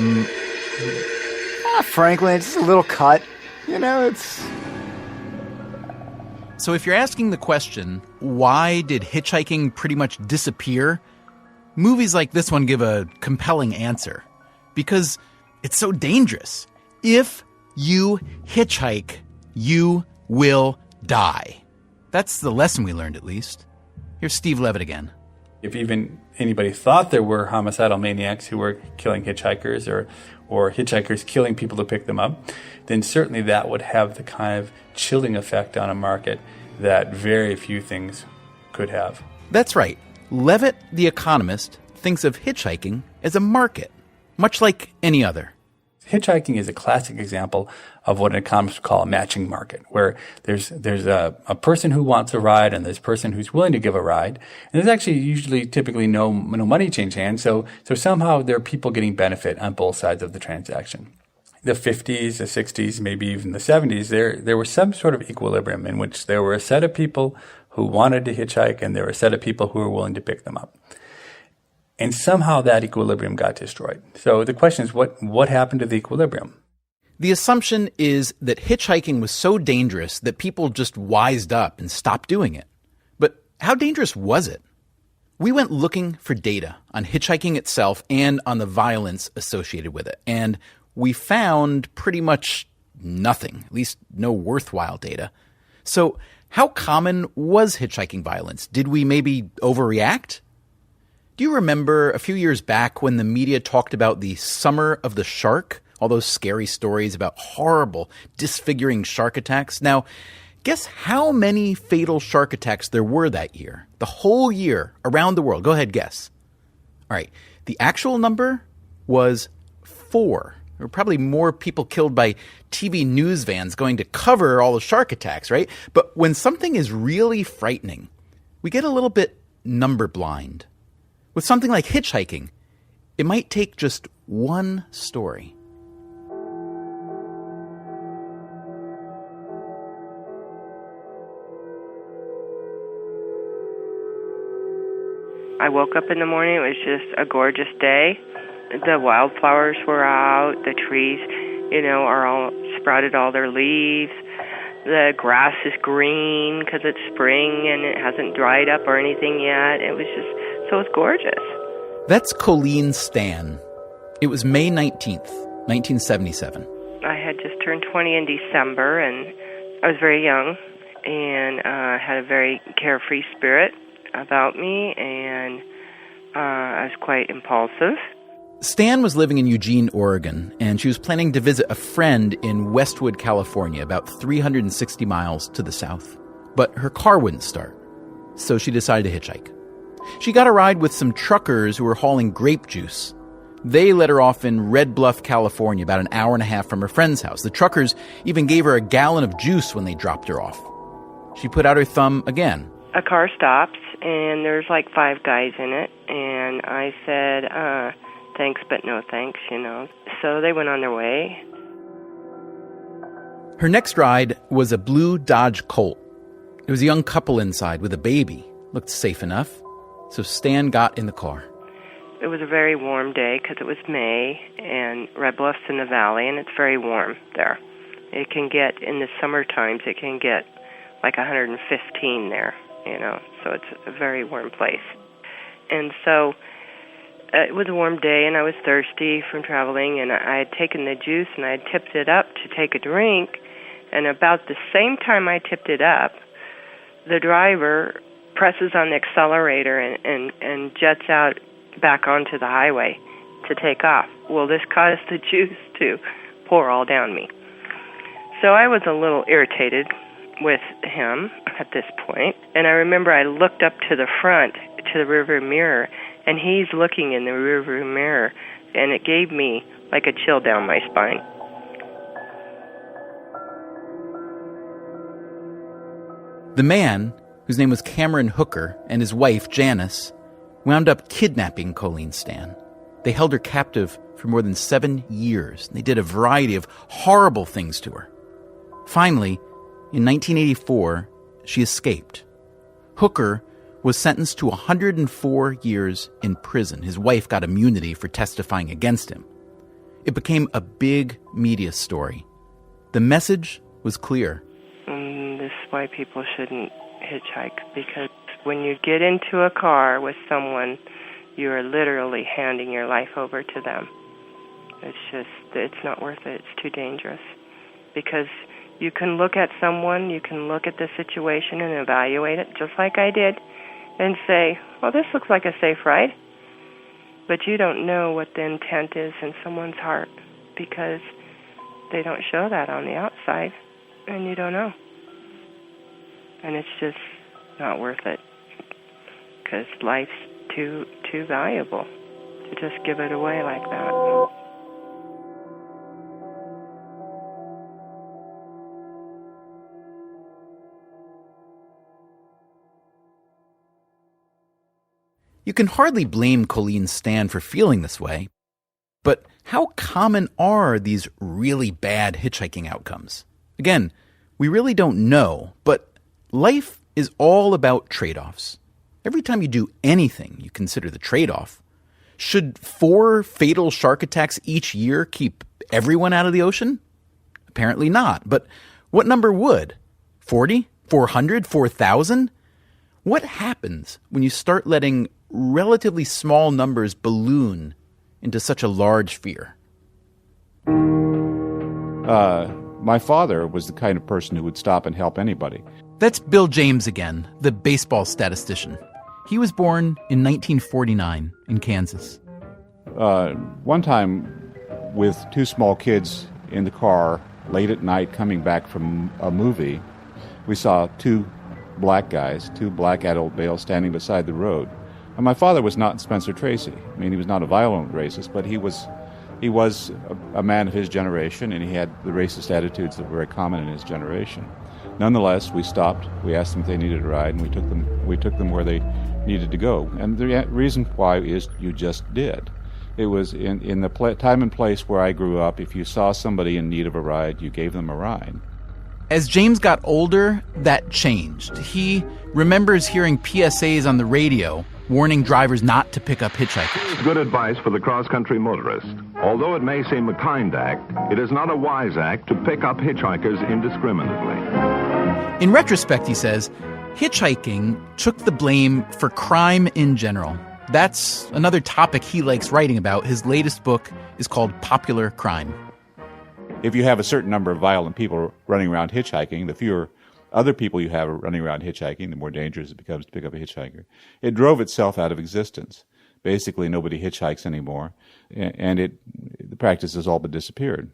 Franklin, it's just a little cut. It's... So if you're asking the question, why did hitchhiking pretty much disappear? Movies like this one give a compelling answer. Because it's so dangerous. If you hitchhike, you will die. That's the lesson we learned, at least. Here's Steve Levitt again. If even anybody thought there were homicidal maniacs who were killing hitchhikers or hitchhikers killing people to pick them up, then certainly that would have the kind of chilling effect on a market that very few things could have. That's right. Levitt, the economist, thinks of hitchhiking as a market, much like any other. Hitchhiking is a classic example of what an economist would call a matching market, where there's a person who wants a ride and there's a person who's willing to give a ride. And there's actually typically no money change hands. So somehow there are people getting benefit on both sides of the transaction. The 50s, the 60s, maybe even the 70s, there was some sort of equilibrium in which there were a set of people who wanted to hitchhike and there were a set of people who were willing to pick them up. And somehow that equilibrium got destroyed. So the question is, what happened to the equilibrium? The assumption is that hitchhiking was so dangerous that people just wised up and stopped doing it. But how dangerous was it? We went looking for data on hitchhiking itself and on the violence associated with it. And we found pretty much nothing, at least no worthwhile data. So how common was hitchhiking violence? Did we maybe overreact? Do you remember a few years back when the media talked about the Summer of the Shark? All those scary stories about horrible, disfiguring shark attacks. Now, guess how many fatal shark attacks there were that year? The whole year, around the world. Go ahead, guess. All right. The actual number was 4. There were probably more people killed by TV news vans going to cover all the shark attacks, right? But when something is really frightening, we get a little bit number blind. With something like hitchhiking, it might take just one story. I woke up in the morning. It was just a gorgeous day. The wildflowers were out. The trees, are all sprouted all their leaves. The grass is green because it's spring and it hasn't dried up or anything yet. So it's gorgeous. That's Colleen Stan. It was May 19th, 1977. I had just turned 20 in December, and I was very young and had a very carefree spirit about me, and I was quite impulsive. Stan was living in Eugene, Oregon, and she was planning to visit a friend in Westwood, California, about 360 miles to the south. But her car wouldn't start, so she decided to hitchhike. She got a ride with some truckers who were hauling grape juice. They let her off in Red Bluff, California, about an hour and a half from her friend's house. The truckers even gave her a gallon of juice when they dropped her off. She put out her thumb again. A car stops, and there's like 5 guys in it, and I said, thanks, but no thanks, So they went on their way. Her next ride was a blue Dodge Colt. There was a young couple inside with a baby. Looked safe enough. So Stan got in the car. It was a very warm day because it was May, and Red Bluff's in the valley, and it's very warm there. It can get, in the summer times, it can get like 115 there, so it's a very warm place. And so it was a warm day, and I was thirsty from traveling, and I had taken the juice, and I had tipped it up to take a drink, and about the same time I tipped it up, the driver presses on the accelerator and jets out back onto the highway to take off. Well, this caused the juice to pour all down me. So I was a little irritated with him at this point, and I remember I looked up to the front, to the rearview mirror, and he's looking in the rearview mirror, and it gave me like a chill down my spine. The man, whose name was Cameron Hooker, and his wife, Janice, wound up kidnapping Colleen Stan. They held her captive for more than 7 years. They did a variety of horrible things to her. Finally, in 1984, she escaped. Hooker was sentenced to 104 years in prison. His wife got immunity for testifying against him. It became a big media story. The message was clear. This is why people shouldn't hitchhike, because when you get into a car with someone, you are literally handing your life over to them. It's not worth it. It's too dangerous. Because you can look at someone, you can look at the situation and evaluate it, just like I did, and say, well, this looks like a safe ride. But you don't know what the intent is in someone's heart, because they don't show that on the outside, and you don't know. And it's just not worth it, because life's too valuable to just give it away like that. You can hardly blame Colleen Stan for feeling this way, but how common are these really bad hitchhiking outcomes? Again, we really don't know, but life is all about trade-offs. Every time you do anything, you consider the trade-off. Should 4 fatal shark attacks each year keep everyone out of the ocean? Apparently not, but what number would? 40? 400? 4,000? What happens when you start letting relatively small numbers balloon into such a large fear? My father was the kind of person who would stop and help anybody. That's Bill James again, the baseball statistician. He was born in 1949 in Kansas. One time, with 2 small kids in the car late at night coming back from a movie, we saw 2 black guys, 2 black adult males standing beside the road. And my father was not Spencer Tracy. I mean, he was not a violent racist, but he was a man of his generation, and he had the racist attitudes that were very common in his generation. Nonetheless, we stopped. We asked them if they needed a ride, and we took them where they needed to go. And the reason why is you just did. It was in the time and place where I grew up. If you saw somebody in need of a ride, you gave them a ride. As James got older, that changed. He remembers hearing PSAs on the radio warning drivers not to pick up hitchhikers. Good advice for the cross-country motorist. Although it may seem a kind act, it is not a wise act to pick up hitchhikers indiscriminately. In retrospect, he says, hitchhiking took the blame for crime in general. That's another topic he likes writing about. His latest book is called Popular Crime. If you have a certain number of violent people running around hitchhiking, the fewer other people you have running around hitchhiking, the more dangerous it becomes to pick up a hitchhiker. It drove itself out of existence. Basically, nobody hitchhikes anymore, and the practice has all but disappeared.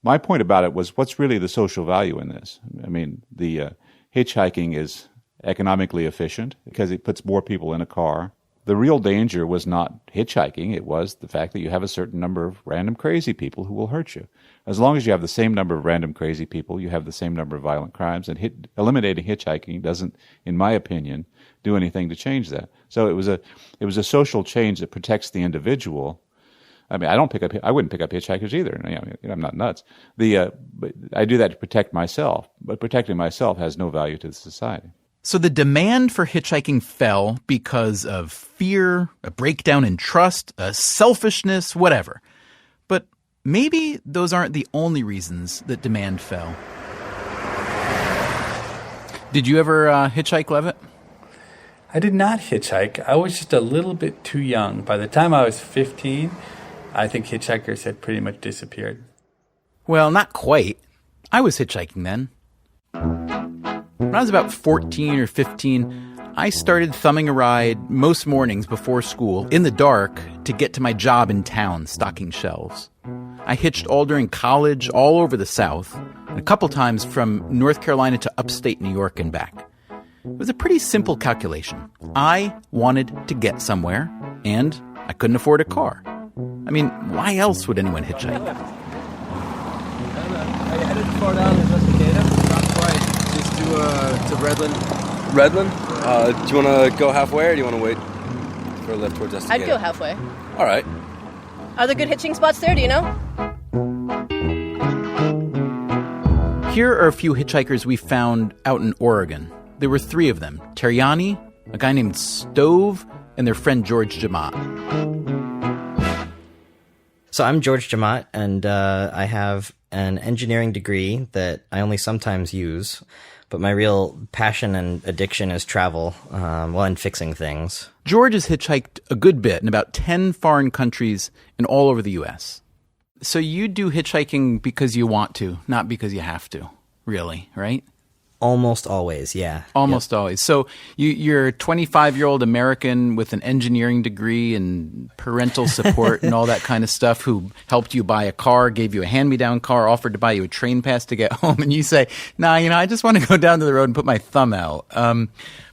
My point about it was, what's really the social value in this? I mean, the hitchhiking is economically efficient because it puts more people in a car. The real danger was not hitchhiking. It was the fact that you have a certain number of random crazy people who will hurt you. As long as you have the same number of random crazy people, you have the same number of violent crimes, and eliminating hitchhiking doesn't, in my opinion, do anything to change that. So it was a social change that protects the individual. I mean, I wouldn't pick up hitchhikers either. I'm not nuts. But I do that to protect myself, but protecting myself has no value to the society. So the demand for hitchhiking fell because of fear, a breakdown in trust, a selfishness, whatever. But maybe those aren't the only reasons that demand fell. Did you ever hitchhike, Levitt? I did not hitchhike. I was just a little bit too young. By the time I was 15, I think hitchhikers had pretty much disappeared. Well, not quite. I was hitchhiking then. When I was about 14 or 15, I started thumbing a ride most mornings before school in the dark to get to my job in town stocking shelves. I hitched all during college, all over the South, and a couple times from North Carolina to upstate New York and back. It was a pretty simple calculation. I wanted to get somewhere, and I couldn't afford a car. I mean, why else would anyone hitchhike? Are you headed far down in West Decatur? Not quite. Just to Redland. Redland? Do you want to go halfway, or do you want to wait for a lift towards West Decatur? I'd go halfway. All right. Are there good hitching spots there? Do you know? Here are a few hitchhikers we found out in Oregon. There were 3 of them, Terriani, a guy named Stove and their friend George Jamat. So I'm George Jamat, and I have an engineering degree that I only sometimes use, but my real passion and addiction is travel, and fixing things. George has hitchhiked a good bit in about 10 foreign countries and all over the U.S. So you do hitchhiking because you want to, not because you have to, really, right? Almost always, yeah. Almost always. So you're a 25-year-old American with an engineering degree and parental support and all that kind of stuff who helped you buy a car, gave you a hand-me-down car, offered to buy you a train pass to get home, and you say, nah, I just want to go down to the road and put my thumb out.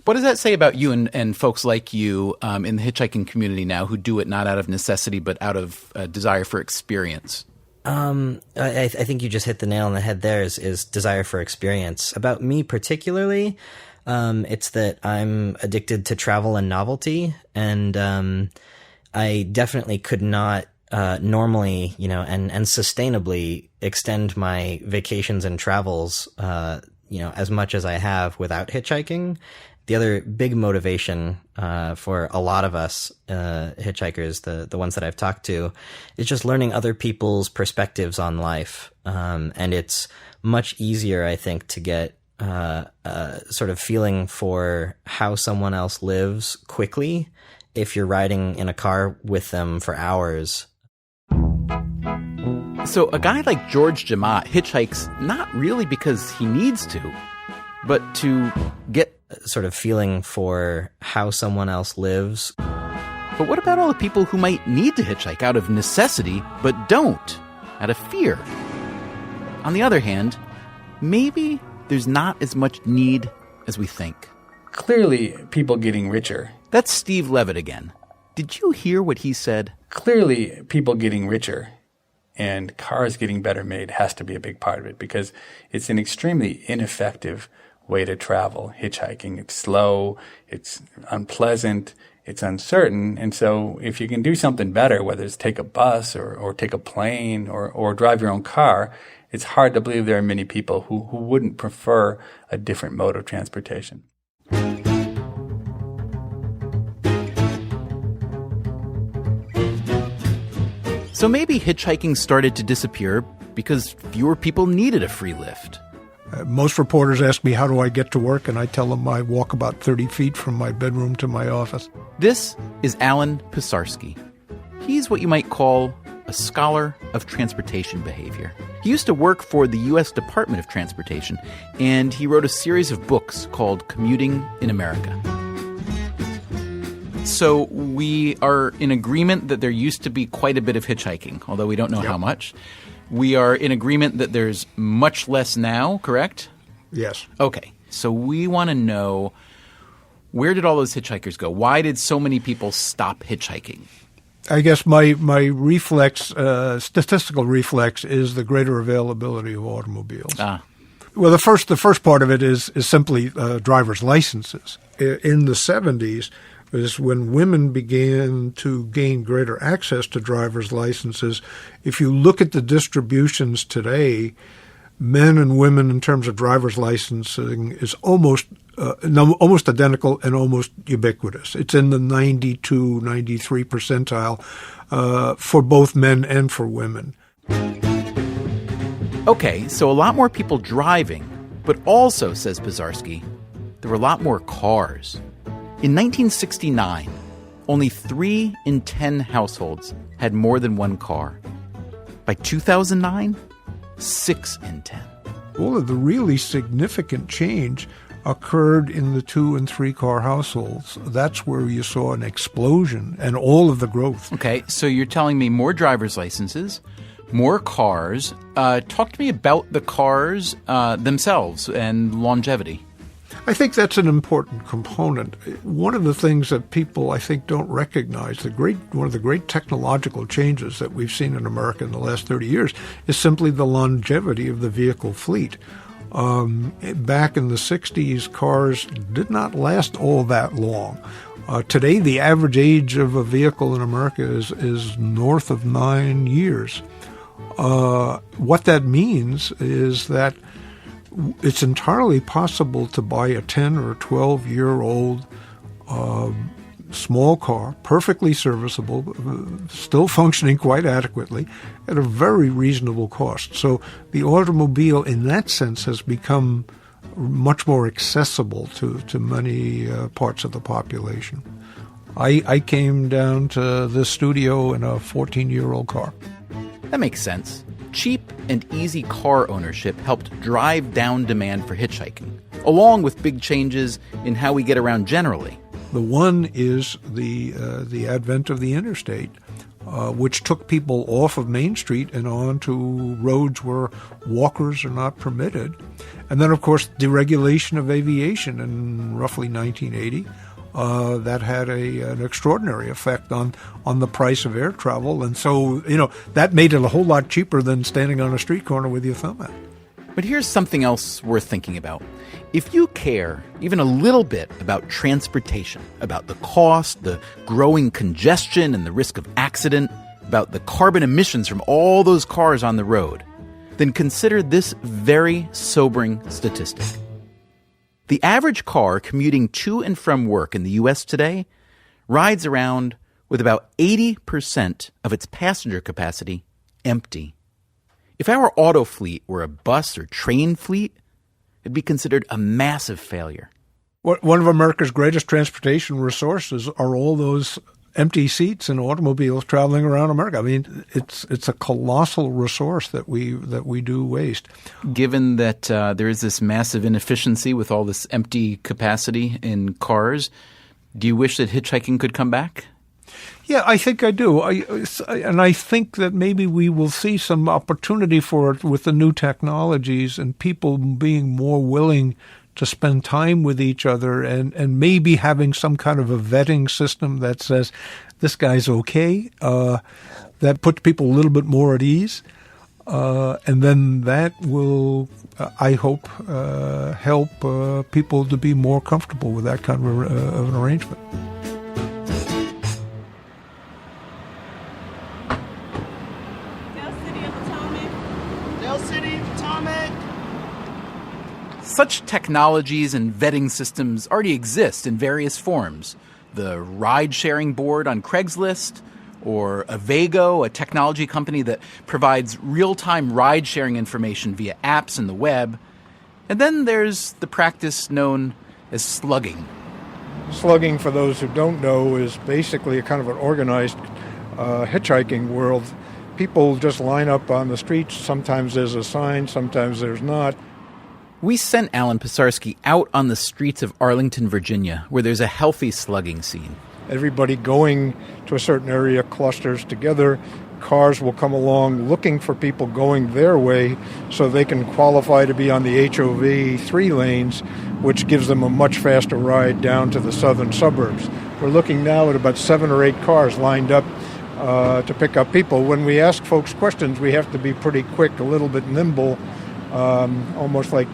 What does that say about you and folks like you in the hitchhiking community now who do it not out of necessity but out of desire for experience? I think you just hit the nail on the head there is desire for experience. About me particularly, it's that I'm addicted to travel and novelty, and I definitely could not normally, and sustainably extend my vacations and travels, as much as I have without hitchhiking. The other big motivation for a lot of us hitchhikers, the ones that I've talked to, is just learning other people's perspectives on life. And it's much easier, I think, to get sort of feeling for how someone else lives quickly if you're riding in a car with them for hours. So a guy like George Jamat hitchhikes not really because he needs to, but to get sort of feeling for how someone else lives. But what about all the people who might need to hitchhike out of necessity, but don't, out of fear? On the other hand, maybe there's not as much need as we think. Clearly, people getting richer. That's Steve Levitt again. Did you hear what he said? Clearly, people getting richer and cars getting better made has to be a big part of it, because it's an extremely ineffective way to travel, hitchhiking. It's slow, it's unpleasant, it's uncertain. And so if you can do something better, whether it's take a bus or take a plane or drive your own car, it's hard to believe there are many people who wouldn't prefer a different mode of transportation. So maybe hitchhiking started to disappear because fewer people needed a free lift. Most reporters ask me, how do I get to work? And I tell them I walk about 30 feet from my bedroom to my office. This is Alan Pisarski. He's what you might call a scholar of transportation behavior. He used to work for the U.S. Department of Transportation, and he wrote a series of books called Commuting in America. So we are in agreement that there used to be quite a bit of hitchhiking, although we don't know how much. We are in agreement that there's much less now, correct? Yes. Okay. So we want to know, where did all those hitchhikers go? Why did so many people stop hitchhiking? I guess my reflex, statistical reflex, is the greater availability of automobiles. Well, the first part of it is simply driver's licenses. In the 70s is when women began to gain greater access to driver's licenses. If you look at the distributions today, men and women in terms of driver's licensing is almost identical and almost ubiquitous. It's in the 92, 93 percentile for both men and for women. Okay, so a lot more people driving, but also, says Pisarski, there were a lot more cars. In 1969, only 3 in 10 households had more than one car. By 2009, 6 in 10. All of the really significant change occurred in the 2 and 3 car households. That's where you saw an explosion and all of the growth. Okay, so you're telling me more driver's licenses, more cars. Talk to me about the cars themselves and longevity. I think that's an important component. One of the things that people, I think, don't recognize, one of the great technological changes that we've seen in America in the last 30 years is simply the longevity of the vehicle fleet. Back in the 60s, cars did not last all that long. Today, the average age of a vehicle in America is north of 9 years. What that means is that it's entirely possible to buy a 10 or 12-year-old Small car, perfectly serviceable, still functioning quite adequately at a very reasonable cost. So the automobile in that sense has become much more accessible to many parts of the population. I came down to this studio in a 14-year-old car. That makes sense. Cheap and easy car ownership helped drive down demand for hitchhiking, along with big changes in how we get around generally. The one is the advent of the interstate, which took people off of Main Street and onto roads where walkers are not permitted. And then, of course, deregulation of aviation in roughly 1980. That had an extraordinary effect on the price of air travel. And so, that made it a whole lot cheaper than standing on a street corner with your thumb out. But here's something else worth thinking about. If you care even a little bit about transportation, about the cost, the growing congestion and the risk of accident, about the carbon emissions from all those cars on the road, then consider this very sobering statistic. The average car commuting to and from work in the U.S. today rides around with about 80% of its passenger capacity empty. If our auto fleet were a bus or train fleet, it'd be considered a massive failure. One of America's greatest transportation resources are all those empty seats in automobiles traveling around America. I mean, it's a colossal resource that we do waste. Given that there is this massive inefficiency with all this empty capacity in cars, do you wish that hitchhiking could come back? Yeah, I think I do. And I think that maybe we will see some opportunity for it with the new technologies and people being more willing to spend time with each other and maybe having some kind of a vetting system that says, this guy's okay. That puts people a little bit more at ease. And then that will, I hope, help people to be more comfortable with that kind of an arrangement. Such technologies and vetting systems already exist in various forms. The ride-sharing board on Craigslist, or Avago, a technology company that provides real-time ride-sharing information via apps and the web. And then there's the practice known as slugging. Slugging, for those who don't know, is basically a kind of an organized hitchhiking world. People just line up on the streets. Sometimes there's a sign, sometimes there's not. We sent Alan Pisarski out on the streets of Arlington, Virginia, where there's a healthy slugging scene. Everybody going to a certain area clusters together. Cars will come along looking for people going their way so they can qualify to be on the HOV 3 lanes, which gives them a much faster ride down to the southern suburbs. We're looking now at about 7 or 8 cars lined up to pick up people. When we ask folks questions, we have to be pretty quick, a little bit nimble, almost like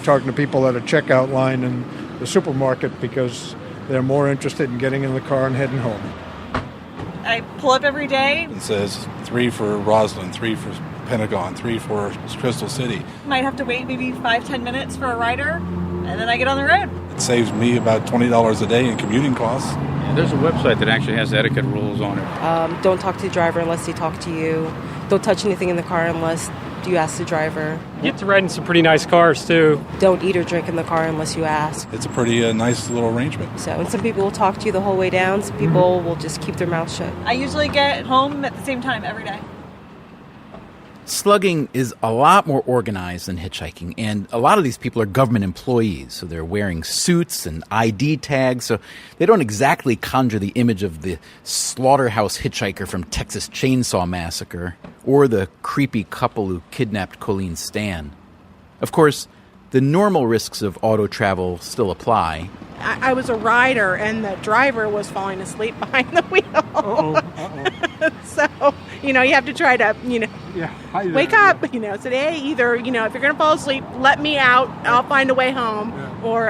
talking to people at a checkout line in the supermarket because they're more interested in getting in the car and heading home. I pull up every day. It says 3 for Roslyn, 3 for Pentagon, 3 for Crystal City. Might have to wait maybe 5-10 minutes for a rider, and then I get on the road. It saves me about $20 a day in commuting costs. Yeah, there's a website that actually has etiquette rules on it. Don't talk to the driver unless they talk to you. Don't touch anything in the car unless you ask the driver. You get to ride in some pretty nice cars, too. Don't eat or drink in the car unless you ask. It's a pretty nice little arrangement. So, and some people will talk to you the whole way down. Some people will just keep their mouth shut. I usually get home at the same time every day. Slugging is a lot more organized than hitchhiking, and a lot of these people are government employees, so they're wearing suits and ID tags, so they don't exactly conjure the image of the slaughterhouse hitchhiker from Texas Chainsaw Massacre or the creepy couple who kidnapped Colleen Stan. Of course, the normal risks of auto travel still apply. I was a rider, and the driver was falling asleep behind the wheel. So, you have to try to, wake up, say, hey, either, if you're going to fall asleep, let me out, I'll find a way home, or,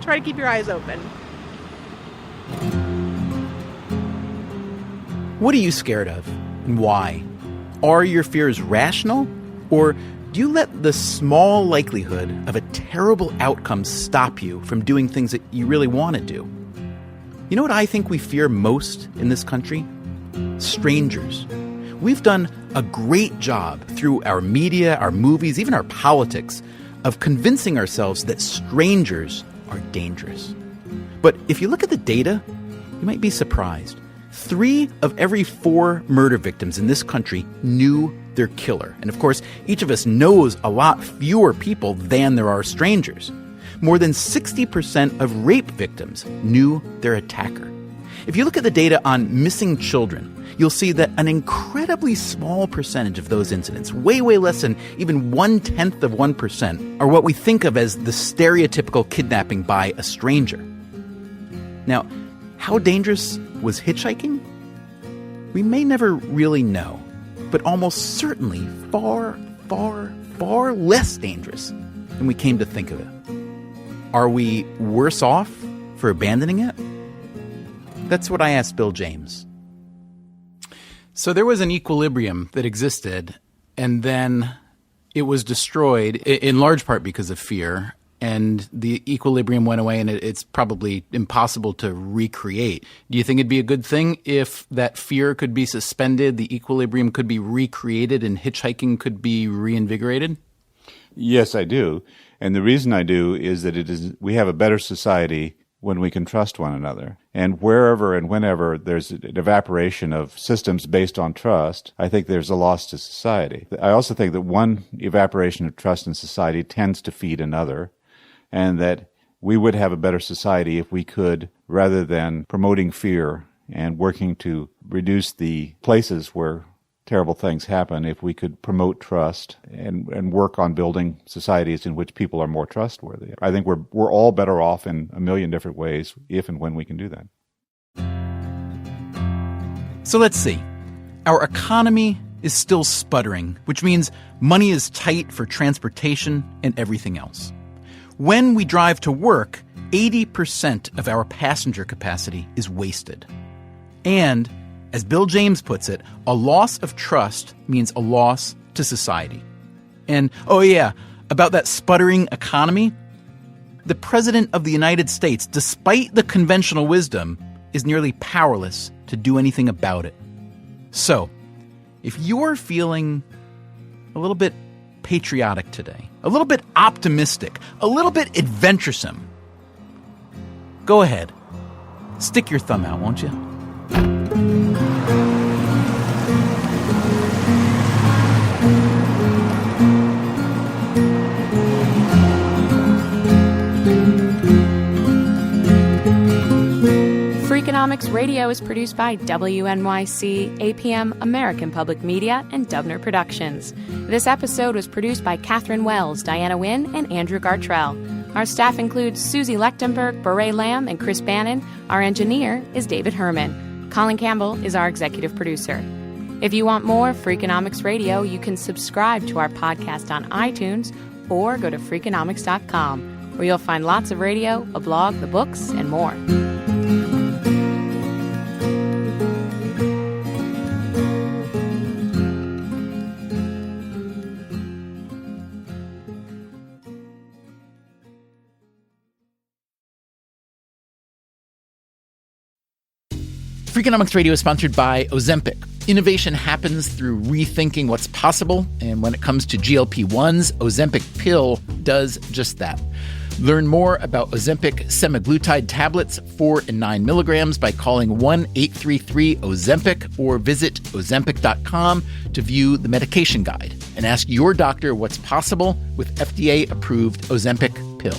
try to keep your eyes open. What are you scared of, and why? Are your fears rational, or Do you let the small likelihood of a terrible outcome stop you from doing things that you really want to do? You know what I think we fear most in this country? Strangers. We've done a great job through our media, our movies, even our politics, of convincing ourselves that strangers are dangerous. But if you look at the data, you might be surprised. 3 of every 4 murder victims in this country knew their killer. And of course, each of us knows a lot fewer people than there are strangers. More than 60% of rape victims knew their attacker. If you look at the data on missing children, you'll see that an incredibly small percentage of those incidents, way less than even 0.1%, are what we think of as the stereotypical kidnapping by a stranger. Now, how dangerous was hitchhiking? We may never really know, but almost certainly far less dangerous than we came to think of it. Are we worse off for abandoning it? That's what I asked Bill James. So there was an equilibrium that existed, and then it was destroyed in large part because of fear, and the equilibrium went away, and it's probably impossible to recreate. Do you think it'd be a good thing if that fear could be suspended, the equilibrium could be recreated, and hitchhiking could be reinvigorated? Yes, I do. And the reason I do is that we have a better society when we can trust one another. And wherever and whenever there's an evaporation of systems based on trust, I think there's a loss to society. I also think that one evaporation of trust in society tends to feed another, and that we would have a better society if we could, rather than promoting fear and working to reduce the places where terrible things happen, if we could promote trust and work on building societies in which people are more trustworthy. I think we're all better off in a million different ways if and when we can do that. So let's see. Our economy is still sputtering, which means money is tight for transportation and everything else. When we drive to work, 80% of our passenger capacity is wasted. And as Bill James puts it, a loss of trust means a loss to society. And, oh yeah, about that sputtering economy, the President of the United States, despite the conventional wisdom, is nearly powerless to do anything about it. So, if you're feeling a little bit patriotic today, a little bit optimistic, a little bit adventuresome, go ahead. Stick your thumb out, won't you? Freakonomics Radio is produced by WNYC, APM, American Public Media, and Dubner Productions. This episode was produced by Catherine Wells, Diana Wynn, and Andrew Gartrell. Our staff includes Susie Lechtenberg, Beret Lamb, and Chris Bannon. Our engineer is David Herman. Colin Campbell is our executive producer. If you want more Freakonomics Radio, you can subscribe to our podcast on iTunes or go to Freakonomics.com, where you'll find lots of radio, a blog, the books, and more. Freakonomics Radio is sponsored by Ozempic. Innovation happens through rethinking what's possible, and when it comes to GLP-1s, Ozempic pill does just that. Learn more about Ozempic semaglutide tablets, 4 and 9 milligrams, by calling 1-833-OZEMPIC or visit Ozempic.com to view the medication guide and ask your doctor what's possible with FDA-approved Ozempic pill.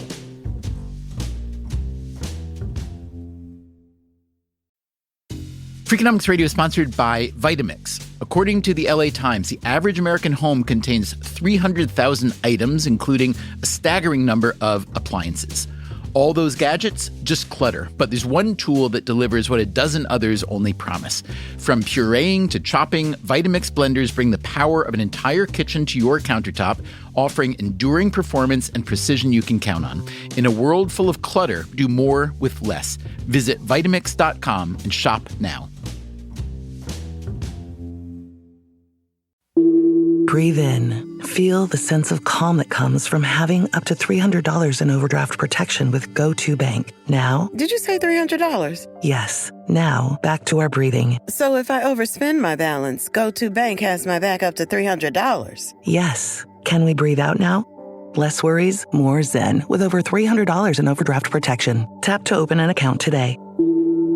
Freakonomics Radio is sponsored by Vitamix. According to the LA Times, the average American home contains 300,000 items, including a staggering number of appliances. All those gadgets, just clutter. But there's one tool that delivers what a dozen others only promise. From pureeing to chopping, Vitamix blenders bring the power of an entire kitchen to your countertop, offering enduring performance and precision you can count on. In a world full of clutter, do more with less. Visit Vitamix.com and shop now. Breathe in. Feel the sense of calm that comes from having up to $300 in overdraft protection with GoToBank. Now, Did you say $300? yes. Now, back to our breathing. So if I overspend my balance, GoToBank has my back up to $300. Yes. Can we breathe out now? Less worries, more zen with over $300 in overdraft protection. Tap to open an account today.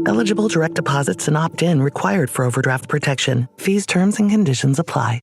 Eligible direct deposits and opt-in required for overdraft protection. Fees, terms, and conditions apply.